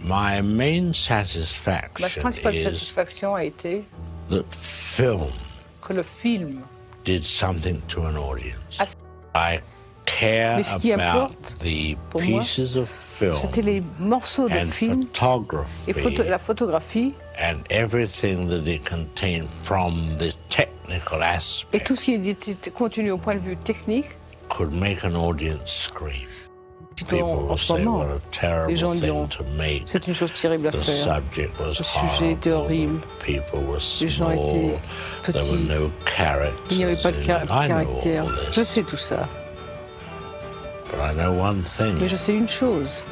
My main Ma satisfaction principale is satisfaction a été that film que le film, did something to an audience. a- I care Mais ce qui about importe, the pour moi, pieces of film c'était les morceaux de and film et photography la photographie and everything that it contained from the technical et tout aspect ce qui était contenu au point de vue technique. could make an audience scream. People En will ce say moment, what a les terrible gens diront, thing to make. c'est une chose terrible à The faire. subject was Le sujet était horrible. horrible. People were Les gens étaient small. There were petits. no characters. Il n'y avait pas de in it. I know caractère. all Je this, sais tout ça. but I know one thing. Mais je sais une chose.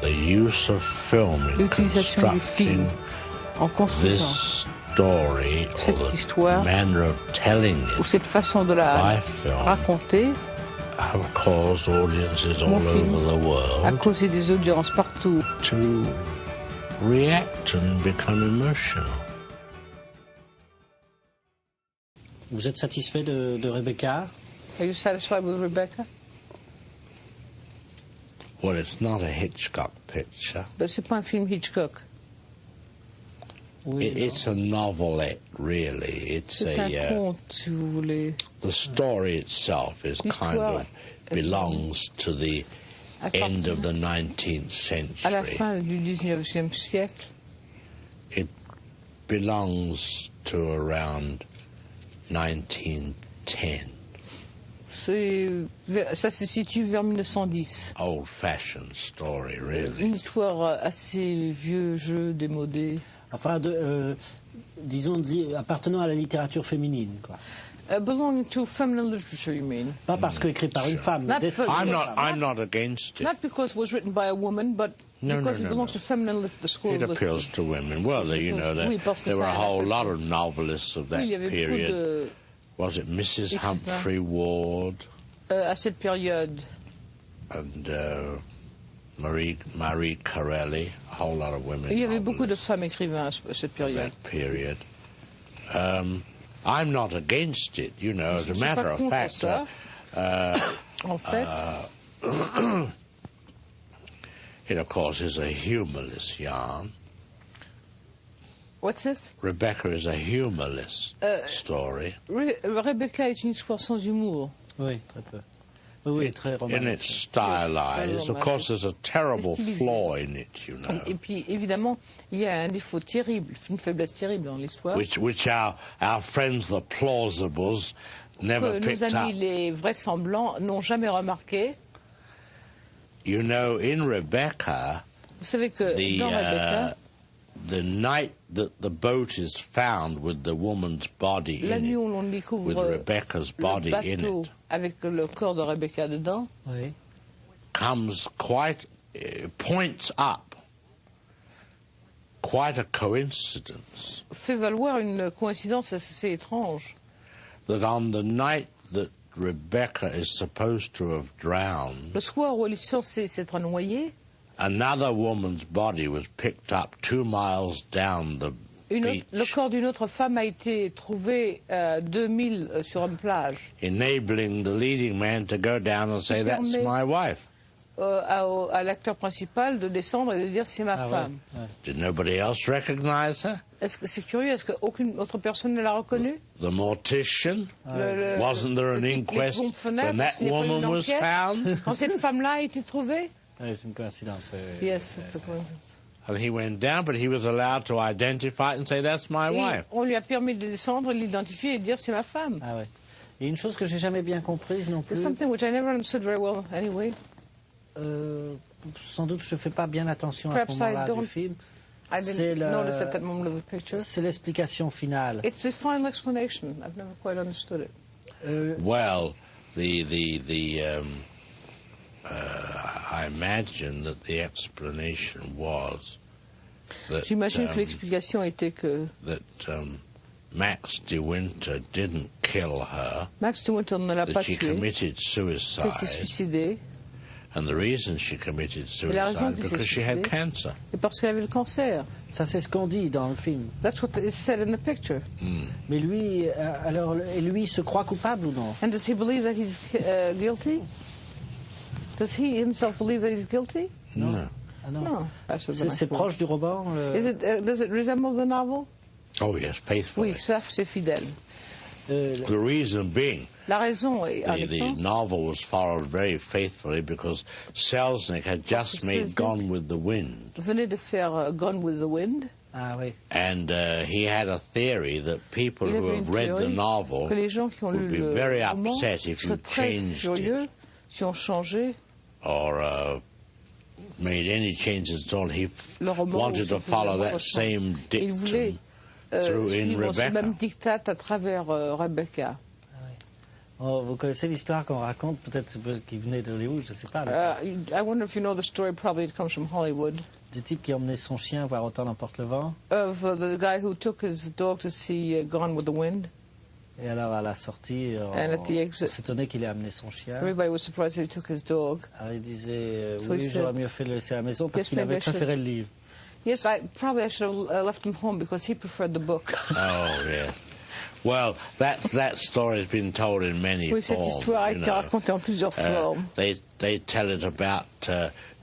The use of film in L'utilisation du film constructing en construisant this story cette or the histoire manner of telling ou it cette façon de la by film raconter have caused audiences all Mon film over the a world causé des audiences partout. to react and become emotional. Vous êtes satisfait de Rebecca? Are you satisfied with Rebecca? Well, it's not a Hitchcock picture. Ben, c'est pas un film Hitchcock. Oui, It's a novelette, really. It's C'est un a conte, si vous voulez. the story itself is kind L'histoire of belongs to the end of the 19th À la century. fin du 19e siècle, It belongs to around 1910. ça se situe vers 1910. Old-fashioned story, really. Une histoire assez vieux jeu, démodé. Enfin, disons, appartenant à la littérature féminine, quoi. Belonging to feminine literature, you mean? Pas parce que écrit par une femme. Not destinée for- aux I'm femmes. not against it. Not because it was written by a woman, but No, because no, it no, belongs no. to feminine the school It of appeals to women. Well, you know, Oui, parce que there were ça a a whole la- lot of novelists of that Oui, il y avait beaucoup period. de... Was it Mrs. Écrivains. Humphrey Ward à cette période, and Marie Corelli? A whole lot of women. il y avait beaucoup de novelists femmes écrivains à cette of période. that period. I'm not against it, you know. As Je a suis matter pas of contre fact, ça. En fait, it of course is a humorless yarn. what's this? Rebecca is a humorless story. Rebecca est une histoire sans humour. Oui, très peu. Oui, très In romantique. its stylized. Of course, there's a terrible Stylisé. flaw in it, you know, Et puis, évidemment, il y a un défaut terrible, une faiblesse terrible dans l'histoire. which our friends the Plausibles never Que nos picked amis up. les vraisemblants n'ont jamais remarqué. You know, in Rebecca, Vous savez que dans Rebecca, the night that the boat is found with the woman's body la in nuit it, où l'on with découvre Rebecca's le body in bateau it, avec le corps de Rebecca dedans, Oui. comes points up quite a coincidence fait valoir une coïncidence assez étrange. that on the night that Rebecca is supposed to have drowned, Le soir où elle est censée s'être noyée, another woman's body was picked up 2 miles down the le beach, corps d'une autre femme a été trouvé à 2000 sur une plage, enabling the leading man to go down and say, "That's permet- my wife." à l'acteur principal de descendre et de dire c'est ma Ah, femme. ouais, ouais. Did nobody else recognize her? Est-ce que c'est curieux? Est-ce qu'aucune autre personne ne l'a reconnue? The mortician? Le- Wasn't there an les inquest pompes-fenêtres, when that est-ce qu'il n'y a pas eu woman une was enquête found? Quand cette femme-là a été trouvée? Ouais, c'est une coïncidence. Yes, it's a coincidence. And he went down, but he was allowed to identify it and say, "That's my Et wife." on lui a permis de descendre, de l'identifier et de dire c'est ma femme. Ah ouais. Et une chose que j'ai jamais bien comprise non It's plus, something which I never understood very well anyway. sans doute je ne fais pas bien attention à Perhaps ce moment-là I don't- du film, I C'est didn't le- notice at that moment of the picture. c'est l'explication finale. It's a final explanation. I've never quite understood it. Well, I imagine that the explanation was that J'imagine que l'explication était que Max de Winter didn't kill her, Max de Winter ne l'a that pas she tuée, committed qu'elle s'est suicide, suicidée, and the reason she committed la raison suicide qu'elle s'est because she had suicidée- cancer. et parce qu'elle avait le cancer. Ça c'est ce qu'on dit dans le film. That's what is said in the picture. Mais lui, et lui se croit coupable ou non? And does he believe that he's guilty? Does he himself believe that he's guilty? No. Ah non. No. C'est proche du roman Does it resemble the novel? Oh, yes, faithfully. Oui, ça c'est fidèle. The reason being, La raison est the novel was followed very faithfully because Selznick had just made Gone with the Wind. Venait de faire Gone with the Wind. Ah oui. And he had a theory that people who have read the novel que les gens qui ont would lu be le very roman upset if you seraient très changed furieux it si on changeait or made any changes at all. He le roman. wanted to follow that same Il voulait dictum through in suivre ce Rebecca. même diktat à travers Rebecca. Oh, vous connaissez l'histoire qu'on raconte, peut-être qui venait d'Hollywood, je ne sais pas. I wonder if you know the story, probably it comes from Hollywood. Du type qui emmenait son chien voir Autant n'emporte le vent. Of the guy who took his dog to see Gone with the Wind. Et alors à la sortie, on s'étonnait qu'il ait amené son chien. Everybody was surprised that he took his dog. Alors il disait, So oui, he j'aurais said, mieux fait de le laisser à la maison parce qu'il maybe avait I should- préféré le livre. Yes, I should have left him home because he preferred the book. Oh, yeah. Well, that story has been told in many Oui, cette forms. histoire a you été know. racontée en plusieurs formes. They tell it about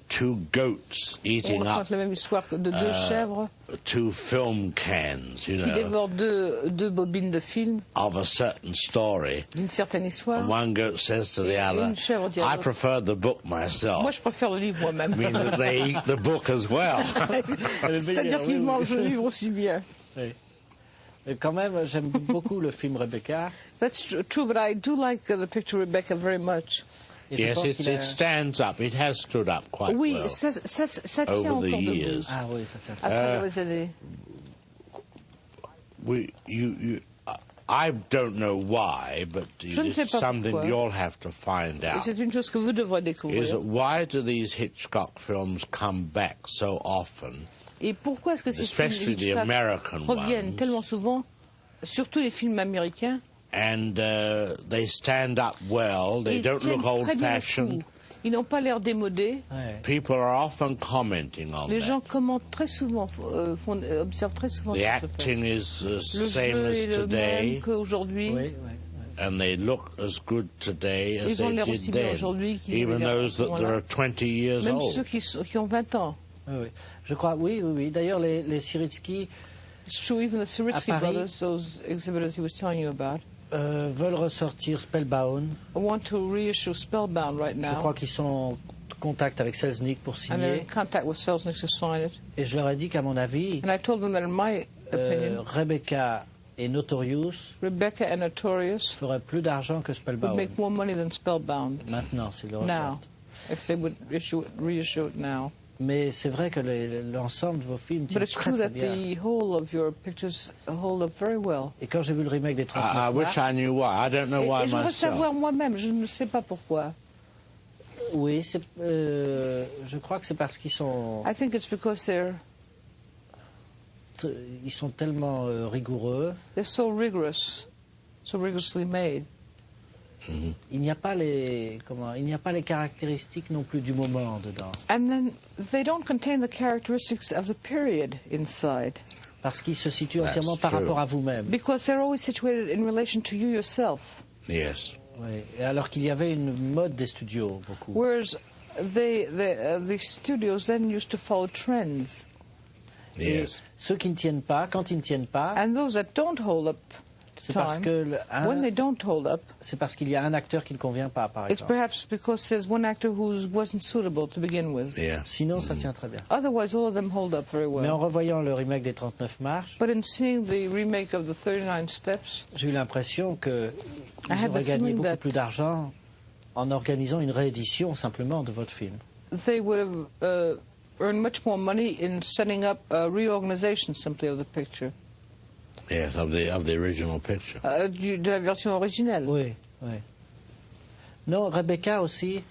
two goats On eating up raconte la même histoire de deux chèvres two film cans, you qui know, dévorent deux bobines de film of a certain story. d'une certaine histoire. And one goat says to the Et other, une chèvre dit à I l'autre, prefer the book myself. moi je préfère le livre moi-même. Meaning that they eat the book as well. C'est-à-dire qu'ils oui, mangent le livre aussi bien. Oui. Et quand même, j'aime beaucoup le film Rebecca. That's true, but I do like the picture Rebecca very much. Et je Yes, pense qu'il a- it stands up. It has stood up quite Oui, well ça tient over the encore debout. years. Ah oui, ça tient. À travers les années. I don't know why, but Je ne sais it's pas something pourquoi. you'll have to find Et out. c'est une chose que vous devrez Is découvrir. that why do these Hitchcock films come back so often, Et pourquoi est-ce que ces films especially de the Hitchcock American reviennent ones, tellement souvent, surtout les films américains, and they stand up well, they ils don't tiennent look très bien le old-fashioned. coup. Ils n'ont pas l'air démodés. Ouais. People are often commenting on Les gens that. commentent très souvent, observent très souvent The sur ce fait. acting is the Le same jeu as est le today, même qu'aujourd'hui. Oui, oui. and they look as good today as Ils ont they l'air did aussi bien then, aujourd'hui qu'ils even avaient l'air those that voilà. are 20 years Même old. ceux qui ont 20 ans. Oui, oui. Je crois, oui. D'ailleurs, les Siritsky It's true, even the Siritsky À Paris- brothers, those exhibitors he was telling you about, veulent ressortir Spellbound. want to reissue Spellbound right Je now. crois qu'ils sont en contact avec Selznick pour And they're in signer. contact with Selznick to sign it. Et je leur ai dit qu'à mon avis, And I told them that in my opinion, Rebecca et Notorious Rebecca and Notorious feraient plus d'argent que would Spellbound. make more money than Spellbound Maintenant, s'ils le now, ressortent. if they would reissue it now. Mais c'est vrai que l'ensemble de vos films But tient it's très true très that bien. the whole of your pictures hold up very well. Et quand j'ai vu le remake des 39 I wish mars, I knew why. I don't know why Et je voudrais myself. savoir moi-même, je ne sais pas pourquoi. oui, je crois que c'est parce qu'ils sont I think it's because tellement rigoureux. they're so rigorous, so rigorously made. Il n'y a pas les caractéristiques non plus du moment dedans, And then they don't contain the characteristics of the period inside, parce qu'ils se situent That's entièrement par true. rapport à vous-même. because they're always situated in relation to you yourself. Yes. Oui. Et alors qu'il y avait une mode des studios beaucoup. Whereas the studios then used to follow trends, Et Yes. ceux qui ne tiennent pas, quand ils ne tiennent pas, and those that don't hold up c'est parce time, que when they don't hold up, c'est parce qu'il y a un acteur qui ne convient pas, par it's exemple. perhaps because there's one actor who wasn't suitable to begin with. Yeah. Sinon, ça tient très bien. Otherwise, all of them hold up very Mais en well. revoyant le remake des 39 marches, But in seeing the remake of the 39 Steps, j'ai eu l'impression qu'ils I had auraient the gagné feeling beaucoup that- plus d'argent en organisant une réédition simplement de votre film. they would have earned much more money in setting up a reorganization simply of the picture, Yes, of the original picture. de la version originelle. Oui, oui. Non, Rebecca aussi,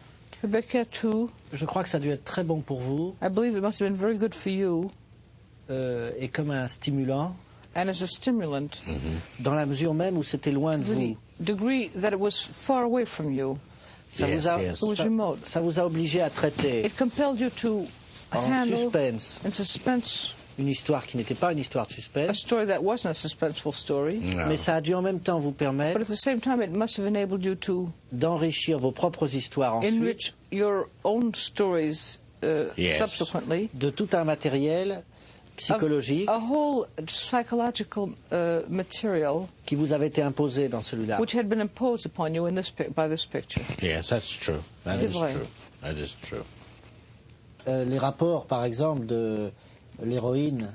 Rebecca, too, je crois que ça a dû être très bon pour vous, I believe it must have been very good for you, et comme un stimulant, and as a stimulant, dans la mesure même où c'était loin de to the vous. degree that it was far away from you. Ça, Yes, vous a, yes. It was remote. ça vous a obligé à traiter It compelled you to en handle suspense in suspense une histoire qui n'était pas une histoire de a suspense, story that wasn't a suspenseful story, No. mais ça a dû en même temps vous but permettre at the same time it must have enabled you to d'enrichir vos propres histoires ensuite enrich your own stories Yes. subsequently. De tout un matériel psychologique A whole psychological material qui vous avait été imposé dans celui-là. which had been imposed upon you in by this picture. Yes, that's true. That C'est is vrai. true. That is true. Les rapports, par exemple, de l'héroïne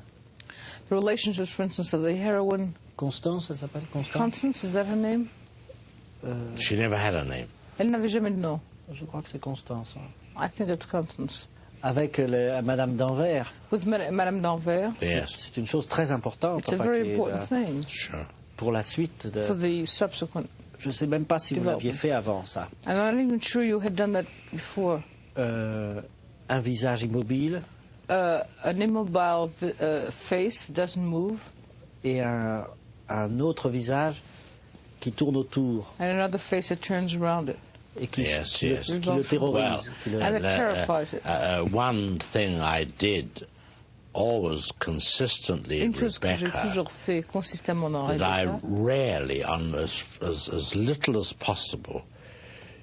The relationships, for instance, of the heroine, Constance, elle s'appelle Constance. Constance, is that her name? She never had a name. Elle n'avait jamais de nom. Je crois que c'est Constance. Hein. I think it's Constance. Avec Madame Danvers. With Madame Danvers. Yes, C'est une chose très importante. It's a enfin, very qui est, important thing sure. pour la suite. for the subsequent. Je ne sais même pas si vous l'aviez fait avant ça. I'm not even sure you had done that before. Un visage immobile An immobile face doesn't move, et un autre visage qui tourne autour and another face that turns around it. et qui, Yes, qui yes. le, qui le terrorise. Well, qui le- And it terrifies it. One thing I did always consistently in Une chose que j'ai Rebecca toujours fait consistamment dans that I Rebecca, rarely, on as little as possible,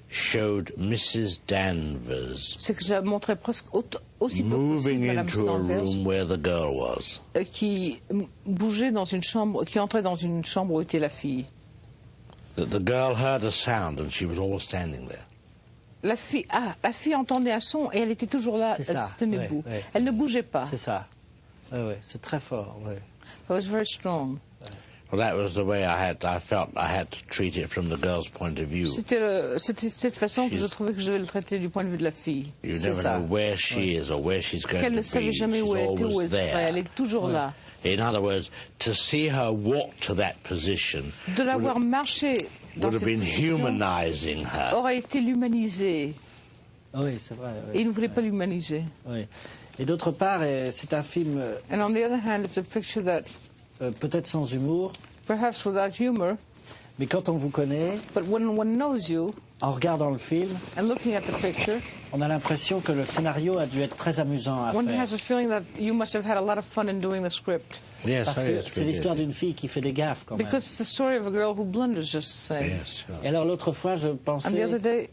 showed Mrs. Danvers c'est que j'ai montré presque aussi peu possible moving Madame into a Danvers room where the girl was. qui bougeait dans une chambre, qui entrait dans une chambre où était la fille. That the girl heard a sound and she was always standing there. La fille entendait un son et elle était toujours là, C'est elle ça, se tenait ouais, debout. ouais. Elle ne bougeait pas. C'est ça. Ouais, c'est très fort. Ouais. It was very strong. Well, that was the way I felt I had to treat it from the girl's point of view. C'était cette façon que je She's- trouvais que je devais le traiter du point de vue de la fille. You C'est never ça. know where she is or where she's going Qu'elle ne to savait be. jamais où She's elle était, où always elle serait. Elle there. est toujours là. In other words, to see her walk to that position De la voir marcher dans would have cette been position humanizing her. aurait été l'humaniser. Oui, c'est vrai. Et il ne voulait pas l'humaniser. Oui. Et d'autre part, c'est un film And on the other hand, it's a picture that, peut-être sans humour, perhaps without humor, mais quand on vous connaît, but when one knows you, en regardant le film, and looking at the picture, on a l'impression que le scénario a dû être très amusant à one faire. has a feeling that you must have had a lot of fun in doing the script. Yes, Parce oh, que yes, c'est we l'histoire did. d'une fille qui fait des gaffes quand même. Because it's the story of a girl who blunders, just the same. Yes, sure. Et alors l'autre fois, je And the other pensais, day,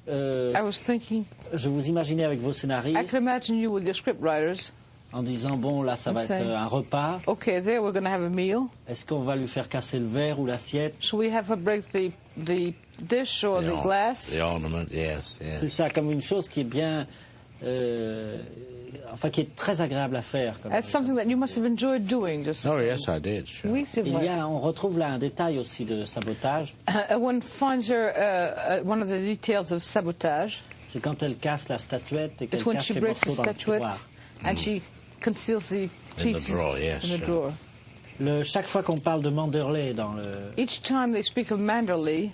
euh, I was thinking, je vous imaginais avec vos I scénaristes could imagine you with your script writers. en disant, bon là ça va être Insane. un repas, Okay, there we're going to have a meal. est-ce qu'on va lui faire casser le verre ou l'assiette? Should we have her break the dish or the glass? The ornament, yes, C'est yes. ça, comme une chose qui est bien, enfin qui est très agréable à faire. Comme That's something that you must have enjoyed doing. Just Oh, yes, I did, sure. Oui, c'est vrai. on retrouve là un détail aussi de sabotage, One finds her one of the details of sabotage. c'est quand elle casse la statuette et qu'elle It's when cache she les breaks the morceaux dans le statuette tiroir. and she conceals the pieces drawer, yes, in the sure. drawer. Chaque fois qu'on parle de Manderlay dans le, Each time they speak of Manderlay,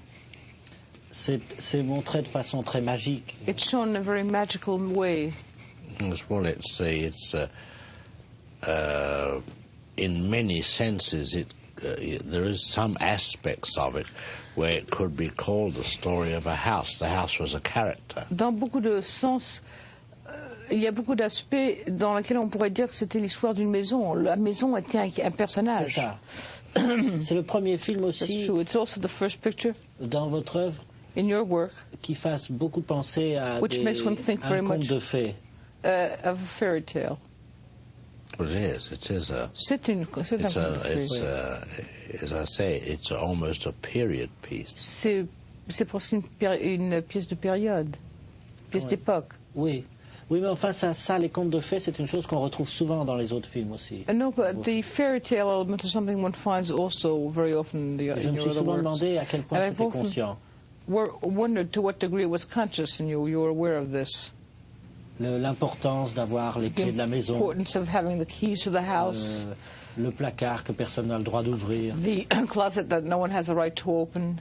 c'est montré de façon très magique. it's shown in a very magical way. Yes, well, in many senses, there is some aspects of it where it could be called the story of a house. The house was a character. Dans beaucoup de sens, il y a beaucoup d'aspects dans lesquels on pourrait dire que c'était l'histoire d'une maison. La maison était un C'est personnage. ça. C'est le premier film That's aussi true. It's also the first picture dans votre œuvre in your work qui fasse beaucoup penser à Which makes one think very un conte much. de fées. of a fairy tale. Well, it is a, C'est un conte de fées. as I say, it's almost a period piece. C'est presque une pièce de période, pièce Ouais. d'époque. Oui. Oui, mais enfin, ça, les contes de fées, c'est une chose qu'on retrouve souvent dans les autres films aussi. No, but the fairy tale element is something one finds also very often Et je in me your suis other souvent works. demandé à quel point And I've c'était often conscient. wondered to what degree it was conscious in you. You were aware of this. L'importance d'avoir les The clés de la maison, importance of having the keys to the house, le placard que personne n'a le droit d'ouvrir. the closet that no one has a right to open.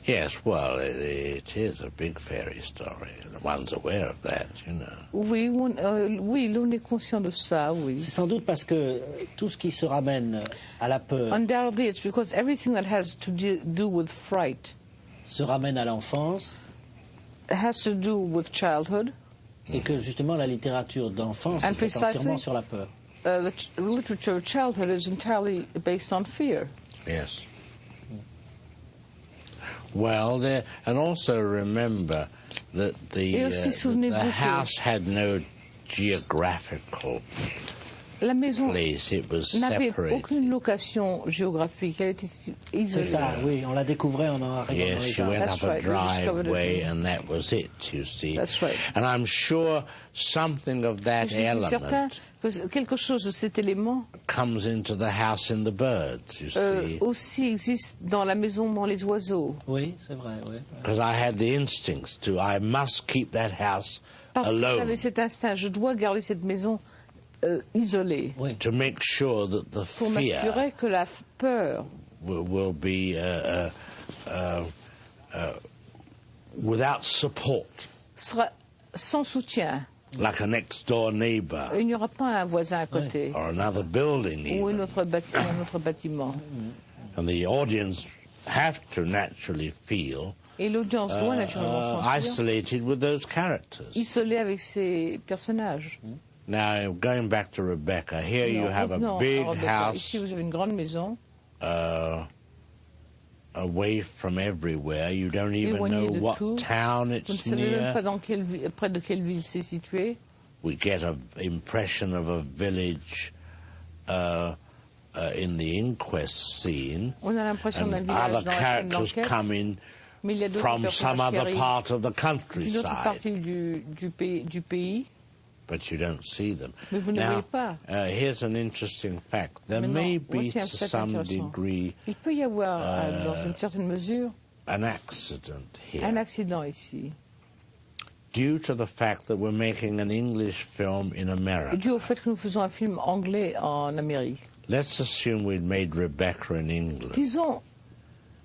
Yes, well, it is a big fairy story. One's aware of that, you know. Oui, oui, l'on est conscient de ça, oui. C'est sans doute parce que tout ce qui se ramène à la peur Undoubtedly, it's because everything that has to do with fright se ramène à l'enfance has to do with childhood. et que justement la littérature d'enfance And est faite entièrement precisely- sur la peur. The literature of childhood is entirely based on fear. Yes. Well, and also remember that Et aussi, souvenez-vous the house had no geographical la maison place. It was n'avait separated. aucune location géographique. Elle était isolée. C'est ça, oui, on la découvrait en arrivant dans Yes, les you went That's up a right, we discovered it. driveway and that was it, you see. That's right. And I'm sure something of that Je suis certain element que quelque chose de cet élément comes into the house in the birds, you see. aussi existe dans la maison dans les oiseaux. Oui, c'est vrai, oui. Because I had the instincts I must keep that house Parce que alone j'avais cet instinct, je dois garder cette maison isolée. Oui. to make sure that the Pour fear m'assurer que la peur will be without support, sera sans soutien. like a next door neighbor Il n'y aura pas un voisin à côté or another building ou even. un autre bâtiment. And the audience have to naturally feel Et l'audience doit naturellement sentir isolated with those characters. isolée avec ces personnages. Now, going back to Rebecca, here you have a Revenons big à Rebecca. house Ici, vous avez une grande maison, away from everywhere. You don't even éloignée know de what tout. town Vous ne it's savez même near. pas près de quelle ville c'est situé. We get an impression of a village in the inquest scene, On a l'impression d'un and village other dans la scène characters d'enquête, come in mais il y a d'autres from some personnages qui other arrivent part of the d'une autre countryside, partie du pays, but you don't see them. mais vous ne les Now, voyez pas. here's an interesting fact. There Maintenant, may be, voici un to fait some intéressant. degree, Il peut y avoir, dans une certaine mesure, an accident here, un accident ici, due to the fact that we're making an English film in America. dû au fait que nous faisons un film anglais en Amérique. Let's assume we'd made Rebecca in England. Disons,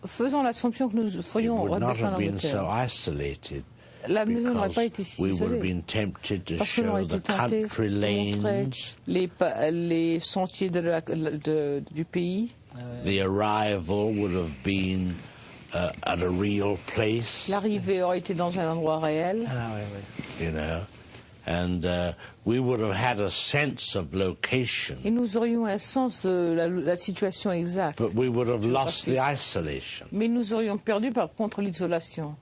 faisons l'assumption que nous It ferions would not Rebecca en have been so Angleterre. isolated, La maison n'aurait pas été because si we would have isolée. been tempted to Parce qu'on aurait show été the tenté country de montrer lanes. les sentiers du pays. The arrival would have been at a real place, L'arrivée aurait été dans un endroit réel. Ah, oui, oui. you know, and we would have had a sense of location, Et nous aurions un sens de la situation exacte. but we would have lost Parfait. the isolation. Mais nous aurions perdu par contre l'isolation.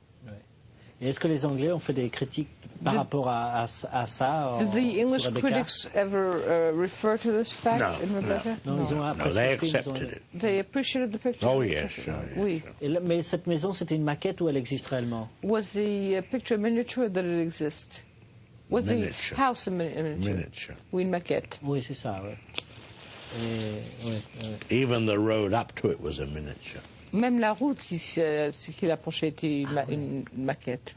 Et est-ce que les Anglais ont fait des critiques par rapport à ça Did the English sur Rebecca? critics ever refer to this fact No, in Rebecca? Non, ils ont No, apprécié they le film, ils ont- accepted it. They appreciated the picture? Oh yes, sure, yes, Oui. sure. Et mais cette maison, c'était une maquette ou elle existe réellement? Was the picture miniature that it exists? Was Miniature. the house a miniature? Miniature. Oui, une maquette. Oui, c'est ça, oui. Even the road up to it was a miniature. Même la route qui l'approchait était une maquette.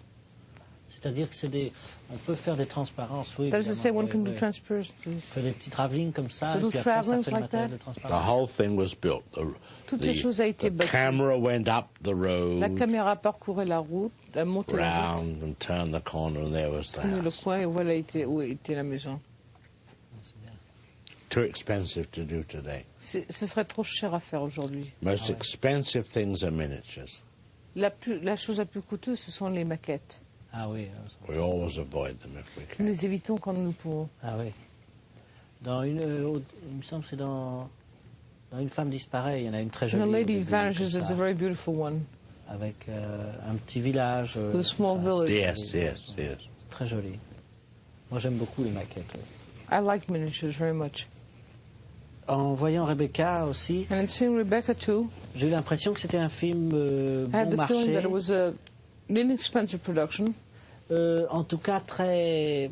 C'est-à-dire que on peut faire des transparences, oui. That is to say, one can évidemment, do oui. transparencies. On fait des petits travelling comme ça, et Little puis après, ça travelings fait le like matériel that. de The transparence. whole thing was built. Toutes les choses a été The bâties. camera went up the La road, caméra parcourait la route, elle montait la route, round and turned the corner, and there was the tournait le house. coin et voilà où était la maison. Too expensive to do today. Ce serait trop cher à faire aujourd'hui. Most expensive things are miniatures. La chose la plus coûteuse, ce sont les maquettes. Ah oui, We always avoid them if we Nous can. les évitons quand nous le pouvons. ah oui. Il me semble que c'est dans Une femme disparaît, il y en a une très And jolie. a au lady début, vanishes comme is ça, a very beautiful one. avec un petit village. With a small village. Yes, yes, yes. Très joli. Moi j'aime beaucoup les maquettes. Oui. I like miniatures very much. En voyant Rebecca aussi, And in seeing Rebecca too, j'ai eu l'impression que c'était un film I had bon the feeling that marché. it was an inexpensive production. En tout cas très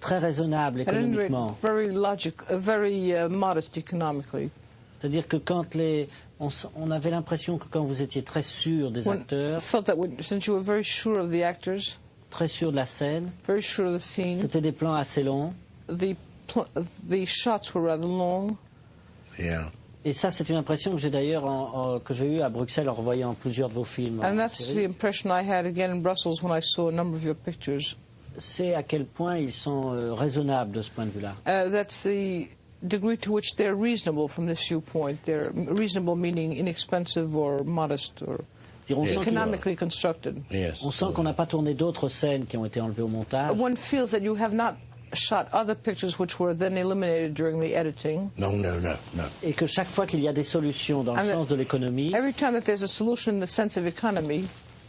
raisonnable At any rate, économiquement. very modest economically. C'est-à-dire que on avait l'impression que quand vous étiez très sûr des When acteurs, felt that since you were very sure of the actors, très sûr de la scène, very sure of the scene, c'était des plans assez longs. the shots were rather long. Yeah. Et ça, c'est une impression que j'ai d'ailleurs que j'ai eue à Bruxelles en revoyant plusieurs de vos films. And en that's the série. impression I had again in Brussels when I saw a number of your pictures. C'est à quel point ils sont raisonnables de ce point de vue-là. That's the degree to which they're reasonable from this viewpoint. They're reasonable meaning inexpensive or modest or On sent qu'il- economically constructed. Yes. on sent qu'on n'a pas tourné d'autres scènes qui ont été enlevées au montage. One feels that you have not shot other pictures which were then eliminated during the editing. No. Et que chaque fois qu'il y a des solutions dans le And sens de l'économie, Every time that there's a solution in the sense of economy,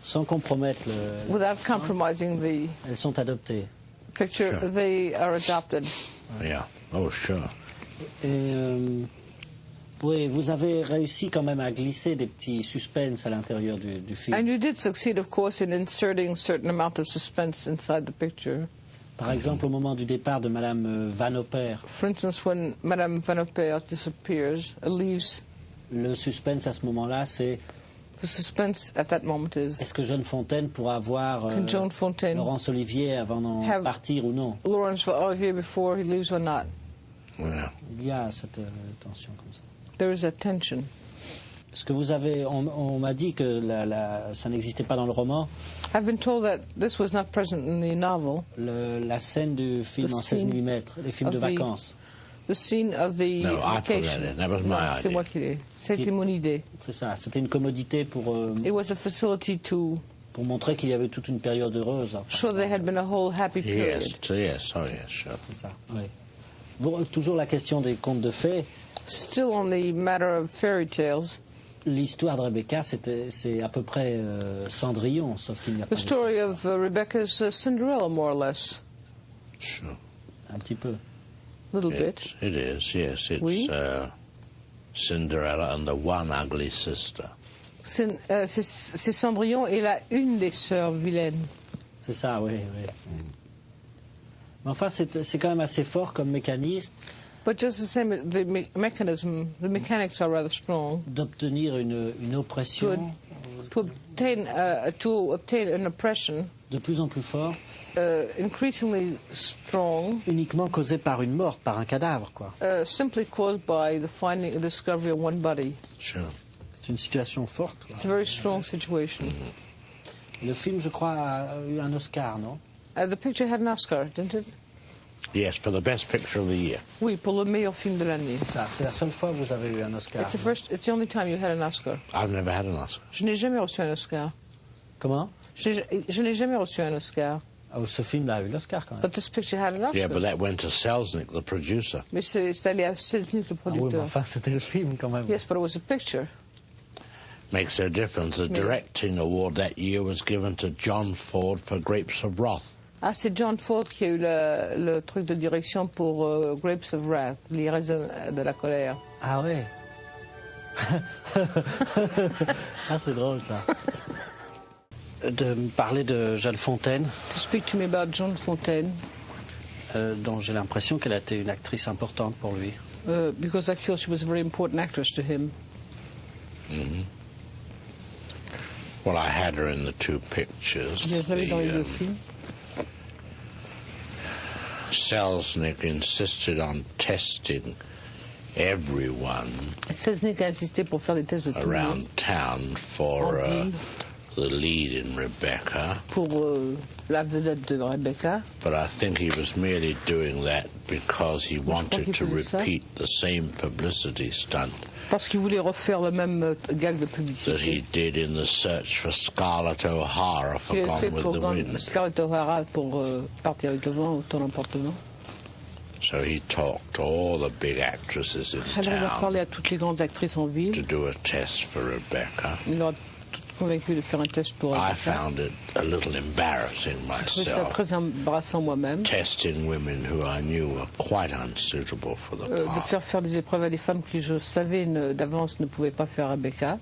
Sans compromettre without compromising the elles sont adoptées. picture, Sure. they are adopted. Yeah. Oh, sure. Et oui, vous avez réussi quand même à glisser des petits suspens à l'intérieur du film. And you did succeed, of course, in inserting a certain amount of suspense inside the picture. Par exemple, au moment du départ de Madame Van Opper, For instance, when Madame Van Opper disappears, leaves, le suspense à ce moment-là, c'est the suspense at that moment is, est-ce que Joan Fontaine pourra voir can Joan Fontaine Laurence Olivier avant d'en have- partir ou non? Lawrence Olivier before he leaves or not? Yeah. Il y a cette tension comme ça. There is that tension. Parce que vous avez, on m'a dit que ça n'existait pas dans le roman, I've been told that this was not present in the novel. la scène du film The en 16 scene mm, les films de of the- vacances. The scene of the No, I put vacation. that in. That was Non, my c'est idea. moi qui l'ai. C'était mon idée. C'est ça, c'était une commodité pour It was a facility to montrer qu'il y avait toute une période heureuse. Enfin, show there had been a whole happy period. Yes. Oh, yes, sure. c'est ça. Oui. Bon, toujours la question des contes de fées. Still on the matter of fairy tales, L'histoire de Rebecca, c'est à peu près Cendrillon, sauf qu'il n'y a pas the story de... of Rebecca's Cinderella, more or less. Sure. Un petit peu. A little bit. It is, yes. It's Oui. Cinderella and the one ugly sister. C'est Cendrillon et la une des sœurs vilaines. C'est ça, oui. Mais enfin, c'est quand même assez fort comme mécanisme But just the same, the mechanism, the mechanics are rather strong. d'obtenir une oppression To obtain an oppression de plus en plus forte, increasingly strong, uniquement causée par une morte, par un cadavre, quoi. simply caused by the discovery of one body. Sure. C'est une situation forte, quoi. It's a very strong situation. Le film, je crois, a eu un Oscar, non? The picture had an Oscar, didn't it? Yes, for the best picture of the year. Oui, pour le meilleur film de l'année. Ça, c'est la seule fois que vous avez eu un Oscar. It's the only time you had an Oscar. I've never had an Oscar. Je n'ai jamais reçu un Oscar. Comment? Je n'ai jamais reçu un Oscar. Oh, ce film-là a eu l'Oscar, quand même. But this picture had an Oscar. Yeah, but that went to Selznick, the producer. Mais c'est allé à Selznick, le Ah oui, mais producteur. enfin, c'était le film, quand même. Yes, but it was a picture. Makes no difference. The directing award that year was given to John Ford for Grapes of Wrath. Ah, c'est Joan Fontaine qui a eu le truc de direction pour Grapes of Wrath, les raisins de la colère. Ah ouais. Ah, c'est drôle, ça. De me parler de Joan Fontaine, To speak to me about Joan Fontaine, dont j'ai l'impression qu'elle a été une actrice importante pour lui. because I feel she was a very important actress to him. Well, I had her in the two pictures. Je l'avais dans les deux The, films. Selznick insisted on testing everyone Selznick a insisté pour faire des tests de tout le monde. around town for En ville, the lead in Rebecca, pour la vedette de Rebecca. but I think he was merely doing that because he wanted to qu'il faisait ça. repeat the same publicity stunt Parce qu'il voulait refaire le même gag de that publicité he did in the search for Scarlett O'Hara for qu'il a fait Gone with pour the Wind. Scarlett O'Hara pour partir avec le vent, autant n'importe le vent. So he talked to all the big actresses in Alors il a parlé town à toutes les grandes actrices en to ville. do a test for Rebecca. Il leur a toutes convaincu de faire un test pour I Rebecca. found it a little embarrassing Je trouvais ça myself, très embarrassant moi-même. testing women who I knew were quite unsuitable for the De part. faire des épreuves à des femmes que je savais d'avance ne pouvaient pas faire Rebecca,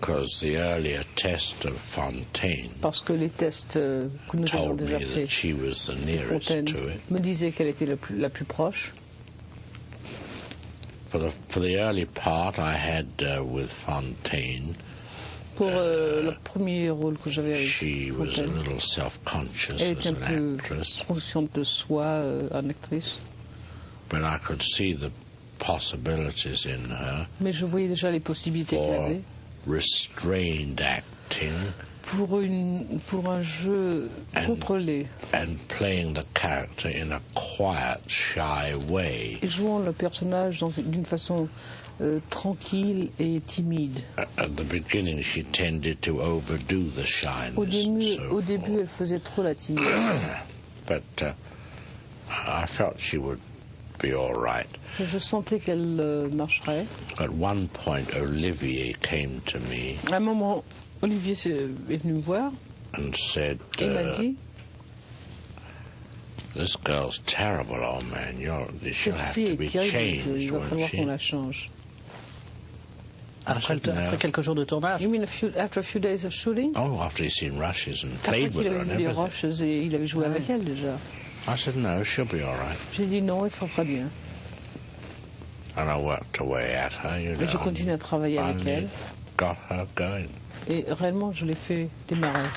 Because the earlier test of Fontaine parce que les tests que nous avons told me déjà that faits, she was the nearest Fontaine to it. me disait qu'elle était la plus proche. For the early part I had with Fontaine, Pour le premier rôle que j'avais avec she was a Fontaine, little self-conscious elle as était un an peu actress, consciente de soi en actrice, but I could see the possibilities in her mais je voyais déjà les possibilités qu'elle for avait restrained acting pour un jeu contrôlé and playing the character in a quiet, shy way. et jouant le personnage d'une façon tranquille et timide. At the beginning, she tended to overdo the shyness. Au and début, elle faisait trop la timide. but I felt she would be all right. Je sentais qu'elle marcherait. At one point, Olivier came to me À un moment, Olivier est venu me voir and said, et m'a dit, this girl's terrible, old man. She'll cette have fille to be est terrible, changed il va when falloir she... qu'on la change. Après quelques jours de tournage. You mean after a few days of shooting? Oh, after he'd seen rushes and Après played with qu'il her avait and vu les everything. roches et il avait joué avec elle déjà. I said, no, she'll be all right. J'ai dit non, elle sera très bien. And I worked away at her, you Et know. j'ai continué à travailler avec Finally elle. got her going. Et réellement, je l'ai fait démarrer.